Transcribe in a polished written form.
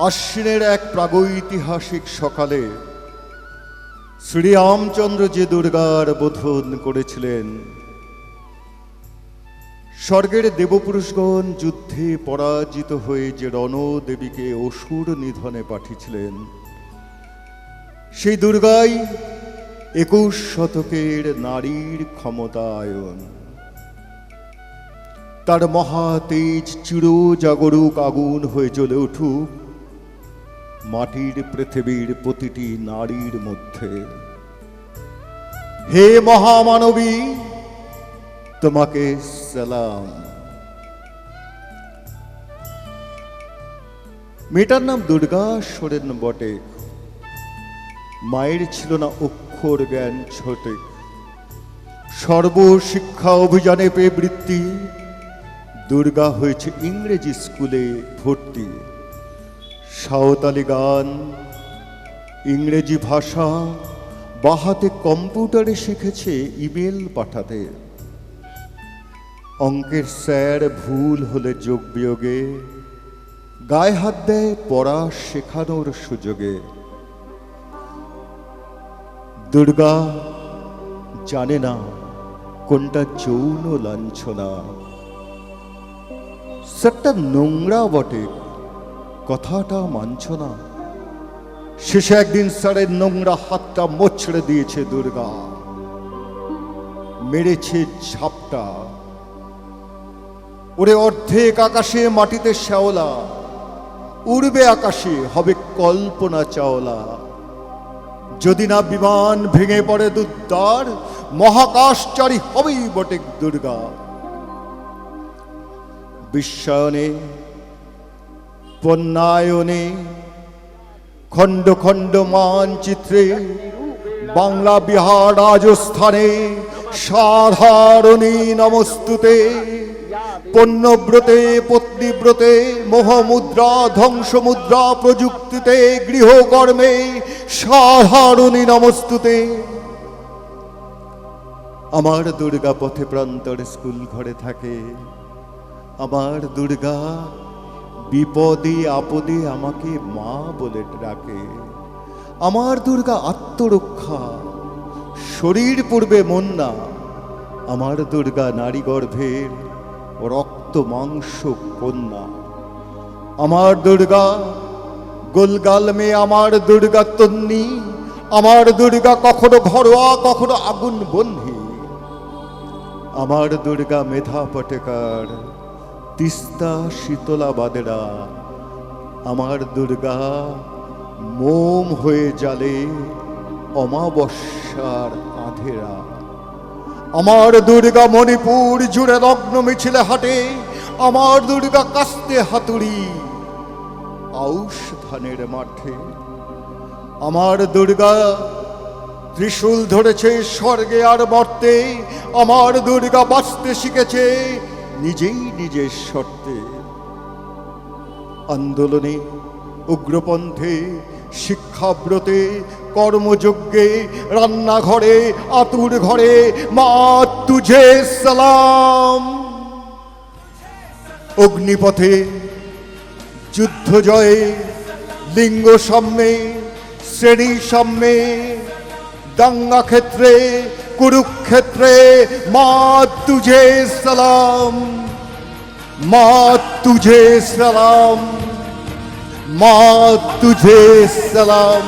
আশ্বিনের এক প্রাগৈতিহাসিক সকালে শ্রীরামচন্দ্র যে দুর্গার বোধন করেছিলেন, স্বর্গের দেবপুরুষগণ যুদ্ধে পরাজিত হয়ে যে রণদেবীকে অসুর নিধনে পাঠিয়েছিলেন, সেই দুর্গাই 21 শতকের নারীর ক্ষমতায়ন। তার মহাতেজ চিরজাগরুক আগুন হয়ে জ্বলে উঠুক মাটির পৃথিবীর প্রতিটি নারীর মধ্যে। হে মহামানবী, তোমাকে সালাম। মেয়েটার নাম দুর্গা সোরেন বটে, মায়ের ছিল না অক্ষর জ্ঞান ছোটে। সর্বশিক্ষা অভিযানে পেয়ে বৃত্তি, দুর্গা হয়েছে ইংরেজি স্কুলে ভর্তি। সাঁওতালি গান, ইংরেজি ভাষা, বাহাতে কম্পিউটারে শিখেছে ইমেল পাঠাতে। অঙ্কের স্যার ভুল হলে যোগ বিয়োগে গায়ে হাত দেয় পড়া শেখানোর সুযোগে। দুর্গা জানে না কোনটা যৌন লাঞ্ছনা। সেটা নোংরা বটে, কথাটা মানছ না। শেষে একদিন স্যারের নোংরা হাতটা মোচড়ে দিয়েছে দুর্গা, মেরেছে ঝাপটা। ওরে অর্ধেক আকাশে মাটিতে শ্যাওলা, উড়বে আকাশে হবে কল্পনা চাওলা। যদি না বিমান ভেঙে পড়ে দুদ্দার, মহাকাশচারী হবেই বটে দুর্গা। বিশ্বায়নে, পণ্যায়নে, খণ্ড খণ্ড মানচিত্রে, বাংলা বিহার রাজস্থানে সাধারণী নমস্তুতে। পণ্যব্রতে, পত্নীব্রতে, মোহমুদ্রা, ধ্বংসমুদ্রা, প্রযুক্তিতে, গৃহকর্মে সাধারণী নমস্তুতে। আমার দুর্গা পথে প্রান্তরে স্কুল ঘরে থাকে। আমার দুর্গা বিপদে আপদে আমাকে মা বলে ডাকে। আমার দুর্গা আত্মরক্ষা, শরীর পূর্বে মন না। আমার দুর্গা নারী গর্ভের রক্ত মাংস কন্যা। আমার দুর্গা গোলগাল মেয়ে, আমার দুর্গা তন্নি। আমার দুর্গা কখনো ঘরোয়া, কখনো আগুন বন্ধি। আমার দুর্গা মেধা পটেকার, তিস্তা শীতলা বাদেরা। আমার দুর্গা মোম হয়ে জ্বালে অমাবস্যার আঁধেরা। আমার দুর্গা মণিপুর জুড়ে লগ্ন মিছিলে হাটে। আমার দুর্গা কাস্তে হাতুড়ি আউশ ধানের মাঠে। আমার দুর্গা ত্রিশূল ধরেছে স্বর্গে আর মর্তে। আমার দুর্গা বাঁচতে শিখেছে নিজেই নিজের শর্তে। আন্দোলনে, উগ্রপন্থে, শিক্ষাব্রতে, কর্মযজ্ঞে, রান্নাঘরে, আতুর ঘরে, মা তুঝে সালাম। অগ্নিপথে, যুদ্ধ জয়ে, লিঙ্গ সাম্যে, শ্রেণী সাম্যে, দাঙ্গা ক্ষেত্রে, কুরুক্ষেত্রে, মা তুঝে সালাম। মা তুঝে সালাম, মা তুঝে সালাম।